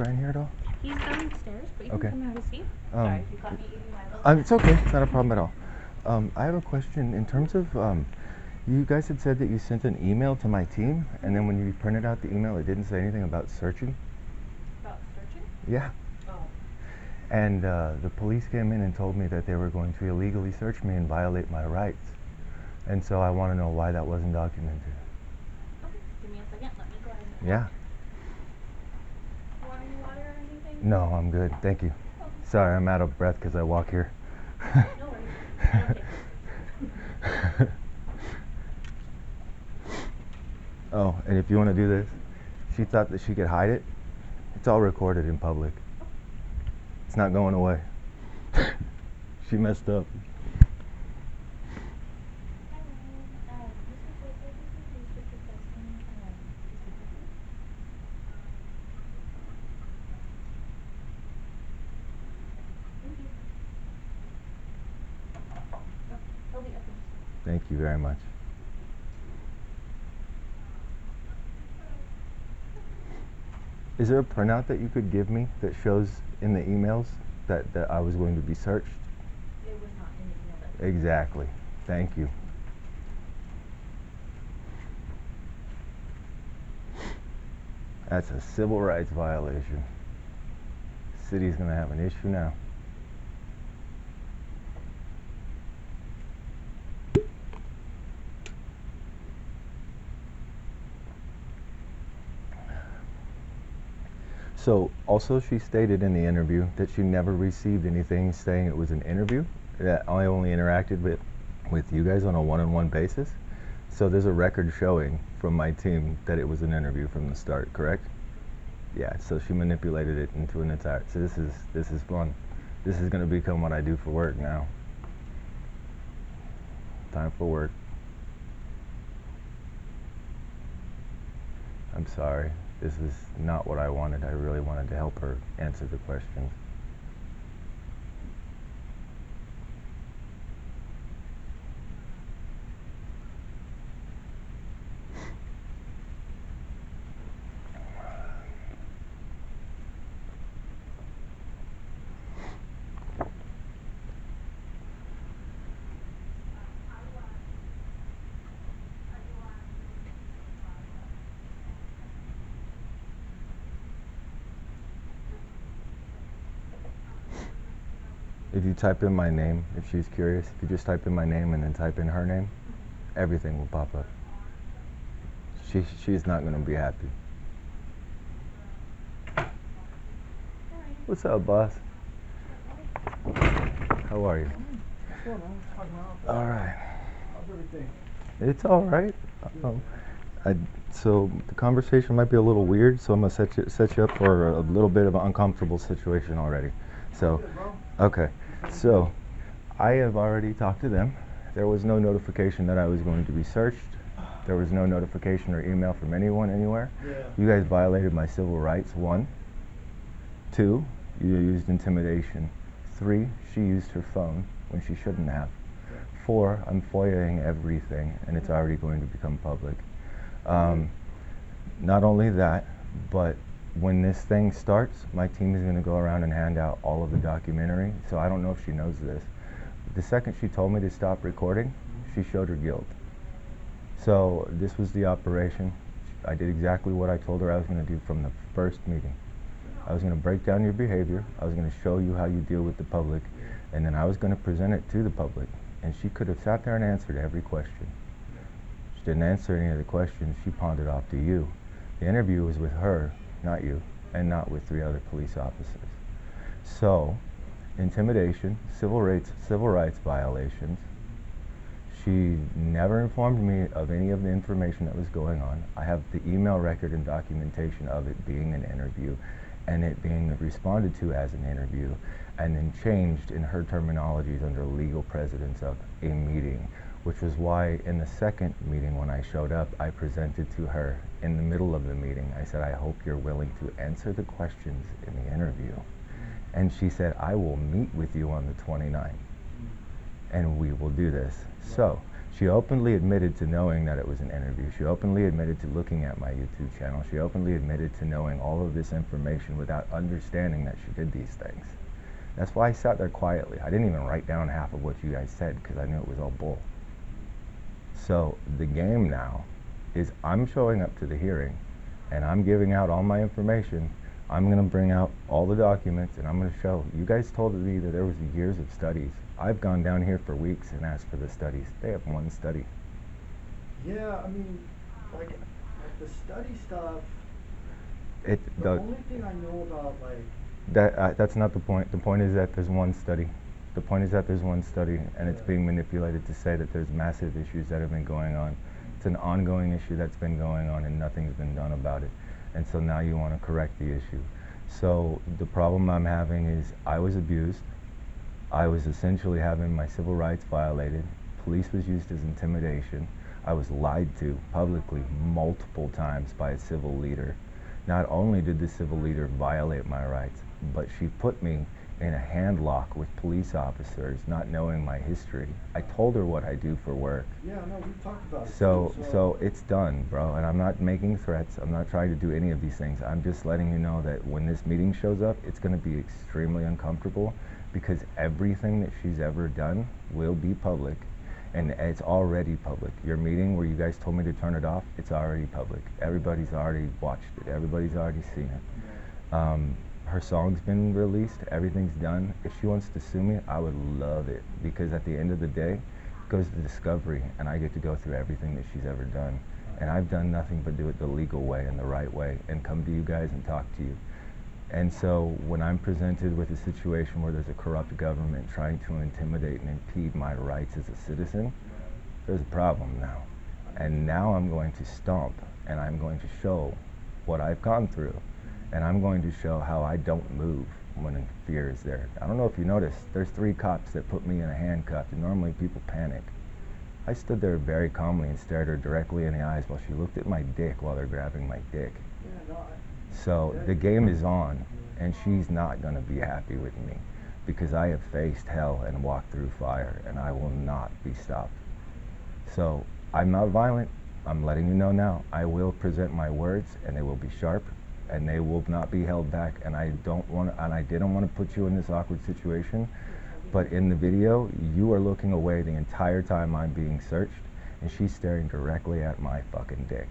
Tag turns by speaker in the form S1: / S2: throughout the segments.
S1: right in here at all?
S2: He's downstairs, but you can come out and see. Sorry if you caught me eating my little
S1: It's okay. It's not a problem at all. I have a question. In terms of, you guys had said that you sent an email to my team, and then when you printed out the email, it didn't say anything about searching.
S2: About searching?
S1: Yeah.
S2: Oh.
S1: And the police came in and told me that they were going to illegally search me and violate my rights. And so I want to know why that wasn't documented.
S2: Okay, give me a second. Let me go ahead and...
S1: Yeah.
S2: Want any water or anything?
S1: No, I'm good. Thank you.
S2: Okay.
S1: Sorry, I'm out of breath because I walk here.
S2: No worries. Okay.
S1: Oh, and if you want to do this, she thought that she could hide it. It's all recorded in public. It's not going away. She messed up. Thank you very much. Is there a printout that you could give me that shows in the emails that I was going to be searched?
S2: It was not in the email.
S1: Exactly. Thank you. That's a civil rights violation. The city's going to have an issue now. So, also she stated in the interview that she never received anything saying it was an interview, that I only interacted with you guys on a one-on-one basis. So there's a record showing from my team that it was an interview from the start, correct? Yeah, so she manipulated it into an entire, so this is fun. This is going to become what I do for work now. Time for work. I'm sorry. This is not what I wanted. I really wanted to help her answer the questions. If you type in my name, if she's curious, if you just type in my name and then type in her name, everything will pop up. She's not going to be happy. What's up, boss? How are you? All right.
S3: How's everything?
S1: It's all right. So the conversation might be a little weird, so I'm going to set you up for a little bit of an uncomfortable situation already. So, okay. So, I have already talked to them. There was no notification that I was going to be searched. There was no notification or email from anyone anywhere.
S3: Yeah.
S1: You guys violated my civil rights, 1. 2, you used intimidation. 3, she used her phone when she shouldn't have. 4, I'm FOIAing everything, and it's already going to become public. Not only that, but when this thing starts, my team is going to go around and hand out all of the documentary, so I don't know if she knows this. The second she told me to stop recording, she showed her guilt. So this was the operation. I did exactly what I told her I was going to do from the first meeting. I was going to break down your behavior, I was going to show you how you deal with the public, and then I was going to present it to the public. And she could have sat there and answered every question. She didn't answer any of the questions, she pawned it off to you. The interview was with her, not you, and not with 3 other police officers. So, intimidation, civil rights violations. She never informed me of any of the information that was going on. I have the email record and documentation of it being an interview, and it being responded to as an interview, and then changed in her terminologies under legal precedence of a meeting, which was why in the second meeting when I showed up, I presented to her in the middle of the meeting. I said, I hope you're willing to answer the questions in the interview. And she said, I will meet with you on the 29th, and we will do this. So She openly admitted to knowing that it was an interview. She openly admitted to looking at my YouTube channel. She openly admitted to knowing all of this information without understanding that she did these things. That's why I sat there quietly. I didn't even write down half of what you guys said because I knew it was all bull. So the game now is I'm showing up to the hearing and I'm giving out all my information. I'm going to bring out all the documents and I'm going to show. You guys told me that there was years of studies. I've gone down here for weeks and asked for the studies. They have one study.
S3: Yeah, I mean, like the study stuff,
S1: the
S3: only thing I know about, like...
S1: That's not the point. The point is that there's one study. The point is that there's one study and it's being manipulated to say that there's massive issues that have been going on. It's an ongoing issue that's been going on and nothing's been done about it. And so now you want to correct the issue. So the problem I'm having is I was abused. I was essentially having my civil rights violated. Police was used as intimidation. I was lied to publicly multiple times by a civil leader. Not only did the civil leader violate my rights, but she put me in a handlock with police officers, not knowing my history. I told her what I do for work.
S3: Yeah, no, we talked about it.
S1: So it's done, bro, and I'm not making threats. I'm not trying to do any of these things. I'm just letting you know that when this meeting shows up, it's going to be extremely uncomfortable because everything that she's ever done will be public, and it's already public. Your meeting where you guys told me to turn it off, it's already public. Everybody's already watched it. Everybody's already seen it. Her song's been released, everything's done. If she wants to sue me, I would love it because at the end of the day, it goes to discovery and I get to go through everything that she's ever done. And I've done nothing but do it the legal way and the right way and come to you guys and talk to you. And so when I'm presented with a situation where there's a corrupt government trying to intimidate and impede my rights as a citizen, there's a problem now. And now I'm going to stomp and I'm going to show what I've gone through. And I'm going to show how I don't move when fear is there. I don't know if you noticed, there's 3 cops that put me in a handcuff, and normally people panic. I stood there very calmly and stared her directly in the eyes while she looked at my dick while they're grabbing my dick.
S3: Yeah, no,
S1: So the game is on, and she's not going to be happy with me because I have faced hell and walked through fire, and I will not be stopped. So I'm not violent. I'm letting you know now. I will present my words, and they will be sharp. And they will not be held back, and I didn't want to put you in this awkward situation, but in the video, you are looking away the entire time I'm being searched, and she's staring directly at my fucking dick.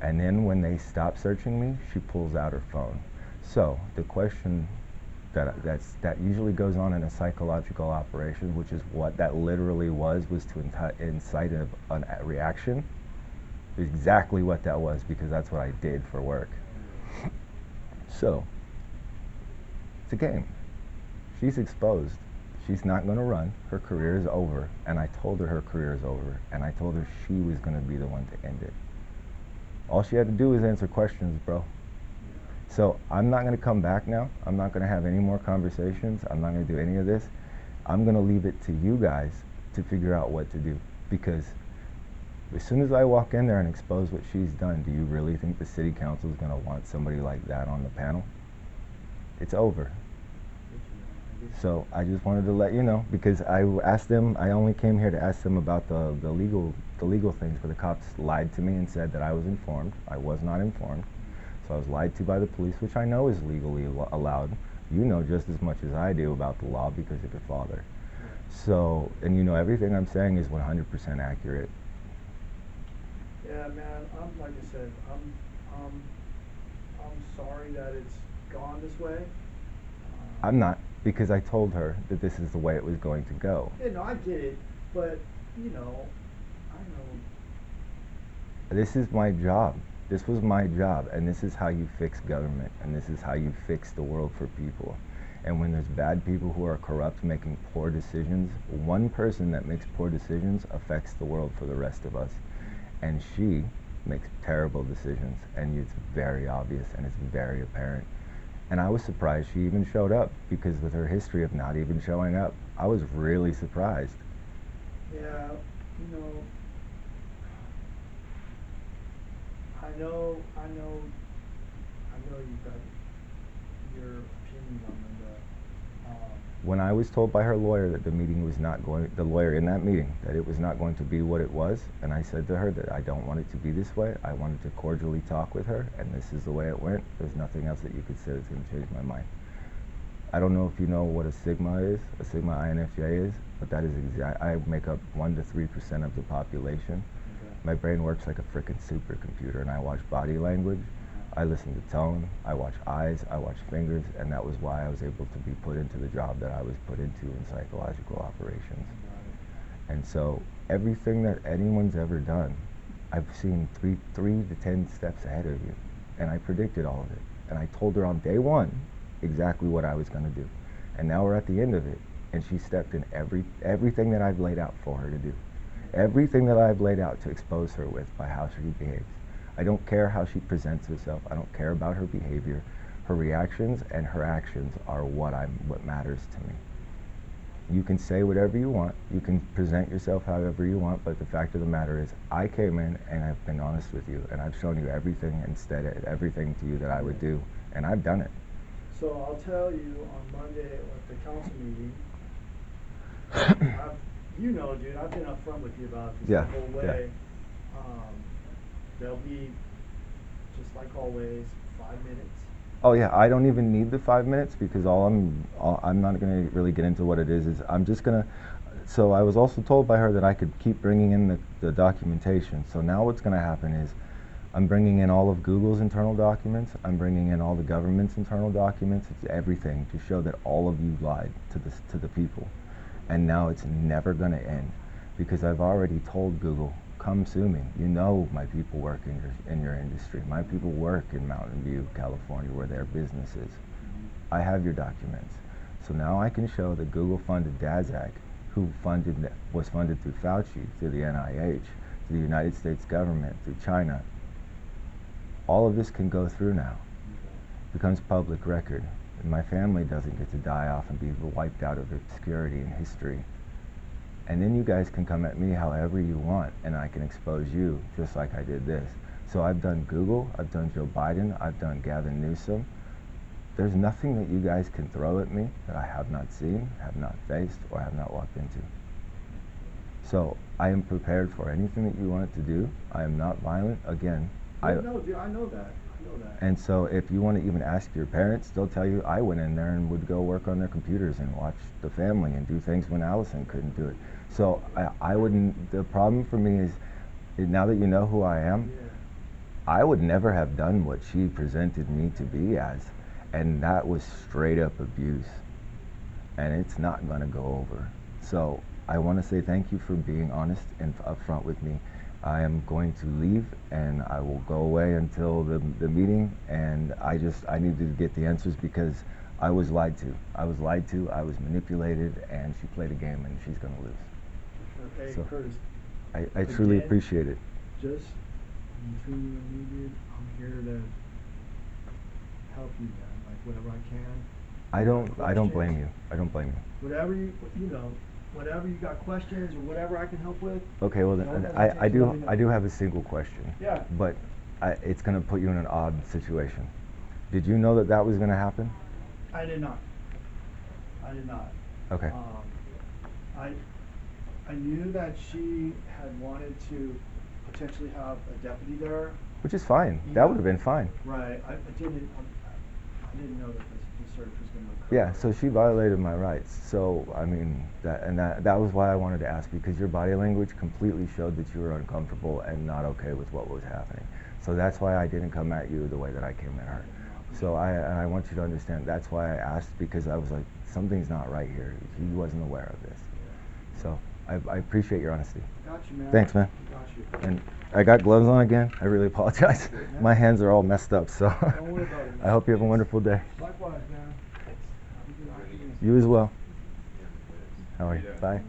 S1: And then when they stop searching me, she pulls out her phone. So the question that usually goes on in a psychological operation, which is what that literally was to incite a reaction, exactly what that was, because that's what I did for work. So, it's a game. She's exposed. She's not going to run. Her career is over. And I told her career is over. And I told her she was going to be the one to end it. All she had to do was answer questions, bro. So, I'm not going to come back now. I'm not going to have any more conversations. I'm not going to do any of this. I'm going to leave it to you guys to figure out what to do. Because as soon as I walk in there and expose what she's done, do you really think the city council is going to want somebody like that on the panel? It's over. So I just wanted to let you know, because I asked them, I only came here to ask them about the legal things, where the cops lied to me and said that I was informed. I was not informed. So I was lied to by the police, which I know is legally allowed. You know just as much as I do about the law because of your father. So, and you know everything I'm saying is 100% accurate.
S3: Yeah, man. Like I said, I'm sorry that it's gone this way.
S1: I'm not, because I told her that this is the way it was going to go.
S3: Yeah, no, I get it, but you know, I know.
S1: This is my job. This was my job, and this is how you fix government, and this is how you fix the world for people. And when there's bad people who are corrupt making poor decisions, one person that makes poor decisions affects the world for the rest of us. And she makes terrible decisions, and it's very obvious and it's very apparent. And I was surprised she even showed up, because with her history of not even showing up, I was really surprised.
S3: Yeah, you know, I know you got your opinion on Lynda.
S1: When I was told by her lawyer that the meeting was not going, the lawyer in that meeting, that it was not going to be what it was, and I said to her that I don't want it to be this way, I wanted to cordially talk with her, and this is the way it went. There's nothing else that you could say that's going to change my mind. I don't know if you know what a sigma is, a sigma INFJ is, but that is I make up 1 to 3% of the population.
S3: Okay.
S1: My brain works like a frickin' supercomputer, and I watch body language, I listen to tone, I watch eyes, I watch fingers, and that was why I was able to be put into the job that I was put into in psychological operations. And so everything that anyone's ever done, I've seen 3 to 10 steps ahead of you, and I predicted all of it. And I told her on day 1 exactly what I was going to do. And now we're at the end of it, and she stepped in everything that I've laid out for her to do. Everything that I've laid out to expose her with by how she behaves. I don't care how she presents herself. I don't care about her behavior. Her reactions and her actions are what matters to me. You can say whatever you want. You can present yourself however you want, but the fact of the matter is I came in and I've been honest with you, and I've shown you everything everything to you that I would do, and I've done it.
S3: So I'll tell you on Monday at the council meeting, you know, dude, I've been upfront with you about this the whole way. There'll be, just like always, 5 minutes.
S1: Oh yeah, I don't even need the 5 minutes because I'm not going to really get into what it is I'm just going to, so I was also told by her that I could keep bringing in the documentation. So now what's going to happen is I'm bringing in all of Google's internal documents, I'm bringing in all the government's internal documents, it's everything to show that all of you lied to the people. And now it's never going to end because I've already told Google, come sue me. You know my people work in your industry. My people work in Mountain View, California, where their business is. I have your documents. So now I can show that Google funded DASAC, who was funded through Fauci, through the NIH, through the United States government, through China. All of this can go through now. It becomes public record. And my family doesn't get to die off and be wiped out of obscurity in history. And then you guys can come at me however you want, and I can expose you just like I did this. So I've done Google, I've done Joe Biden, I've done Gavin Newsom. There's nothing that you guys can throw at me that I have not seen, have not faced, or have not walked into. So I am prepared for anything that you want to do. I am not violent. Again,
S3: No, dude, I know that.
S1: And so if you want to even ask your parents, they'll tell you I went in there and would go work on their computers and watch the family and do things when Allison couldn't do it. So I wouldn't, the problem for me is, now that you know who I am, I would never have done what she presented me to be as. And that was straight up abuse. And it's not going to go over. So I want to say thank you for being honest and upfront with me. I am going to leave and I will go away until the meeting, and I need to get the answers because I was lied to. I was manipulated, and she played a game and she's going to lose.
S3: Hey,
S1: so
S3: Kurtis,
S1: I truly appreciate it.
S3: Just between you and me, dude, I'm here to help you, man. Like whatever I can.
S1: I don't blame you. I don't blame you.
S3: Whatever you know, whatever you got questions or whatever I can help with.
S1: Okay, well then, I do have a single question.
S3: Yeah.
S1: But it's going to put you in an odd situation. Did you know that was going to happen?
S3: I did not.
S1: Okay.
S3: I knew that she had wanted to potentially have a deputy there.
S1: Which is fine. That would have been fine.
S3: Right. I didn't know that the search was going to occur.
S1: Yeah, so she violated my rights. So, I mean, that was why I wanted to ask, because your body language completely showed that you were uncomfortable and not okay with what was happening. So that's why I didn't come at you the way that I came at her. So I want you to understand, that's why I asked, because I was like, something's not right here. He wasn't aware of this. So I appreciate your honesty.
S3: Got you, man.
S1: Thanks, man.
S3: Got you.
S1: And I got gloves on again. I really apologize. My hands are all messed up, so
S3: Don't worry about it, man.
S1: I hope you have a wonderful day.
S3: Likewise, man.
S1: You as well. How are you? Bye.